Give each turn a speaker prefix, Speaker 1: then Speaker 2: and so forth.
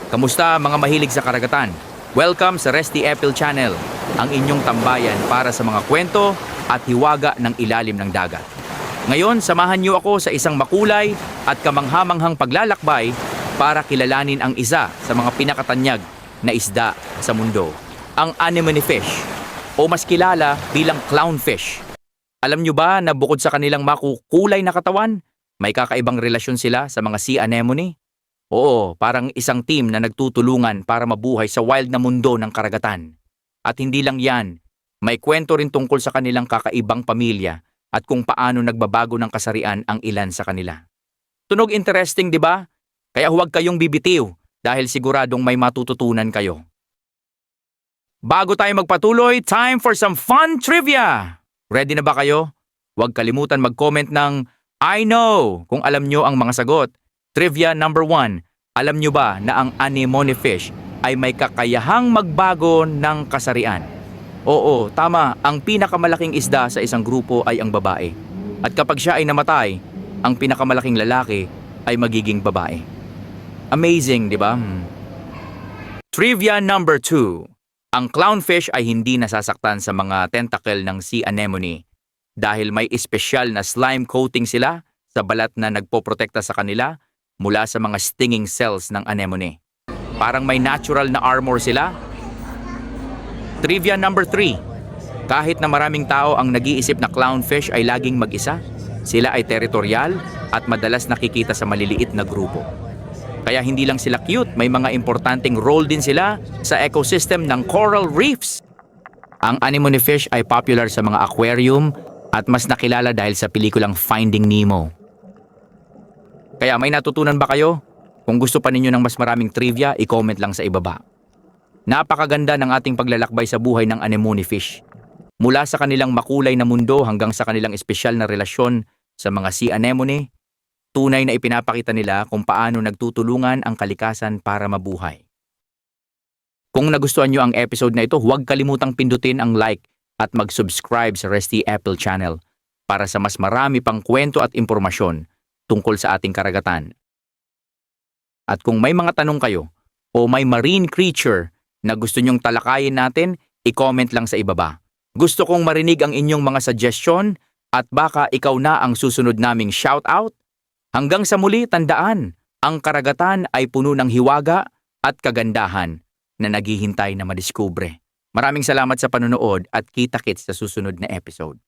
Speaker 1: Kamusta mga mahilig sa karagatan? Welcome sa Resty Epil Channel, ang inyong tambayan para sa mga kwento at hiwaga ng ilalim ng dagat. Ngayon, samahan niyo ako sa isang makulay at kamanghamanghang paglalakbay para kilalanin ang isa sa mga pinakatanyag na isda sa mundo, ang anemone fish o mas kilala bilang clownfish. Alam niyo ba na bukod sa kanilang makukulay na katawan, may kakaibang relasyon sila sa mga sea anemone? Oo, parang isang team na nagtutulungan para mabuhay sa wild na mundo ng karagatan. At hindi lang yan, may kwento rin tungkol sa kanilang kakaibang pamilya at kung paano nagbabago ng kasarian ang ilan sa kanila. Tunog interesting, di ba? Kaya huwag kayong bibitiw dahil siguradong may matututunan kayo. Bago tayo magpatuloy, time for some fun trivia! Ready na ba kayo? Huwag kalimutan mag-comment ng I know kung alam nyo ang mga sagot. Trivia number 1, alam nyo ba na ang anemone fish ay may kakayahang magbago ng kasarian? Oo, tama, ang pinakamalaking isda sa isang grupo ay ang babae. At kapag siya ay namatay, ang pinakamalaking lalaki ay magiging babae. Amazing, di ba? Trivia number 2, ang clownfish ay hindi nasasaktan sa mga tentacle ng sea anemone dahil may espesyal na slime coating sila sa balat na nagpoprotekta sa kanila mula sa mga stinging cells ng anemone. Parang may natural na armor sila. Trivia number 3. Kahit na maraming tao ang nag-iisip na clownfish ay laging mag-isa, sila ay teritorial at madalas nakikita sa maliliit na grupo. Kaya hindi lang sila cute, may mga importanteng role din sila sa ecosystem ng coral reefs. Ang anemone fish ay popular sa mga aquarium at mas nakilala dahil sa pelikulang Finding Nemo. Kaya may natutunan ba kayo? Kung gusto pa ninyo ng mas maraming trivia, i-comment lang sa ibaba. Napakaganda ng ating paglalakbay sa buhay ng anemone fish. Mula sa kanilang makulay na mundo hanggang sa kanilang espesyal na relasyon sa mga sea anemone, tunay na ipinapakita nila kung paano nagtutulungan ang kalikasan para mabuhay. Kung nagustuhan nyo ang episode na ito, huwag kalimutang pindutin ang like at mag-subscribe sa Resty Epil Channel para sa mas marami pang kwento at impormasyon tungkol sa ating karagatan. At kung may mga tanong kayo o may marine creature na gusto nyong talakayin natin, i-comment lang sa ibaba. Gusto kong marinig ang inyong mga suggestion at baka ikaw na ang susunod naming shoutout. Hanggang sa muli, tandaan, ang karagatan ay puno ng hiwaga at kagandahan na naghihintay na madiskubre. Maraming salamat sa panonood at kita-kits sa susunod na episode.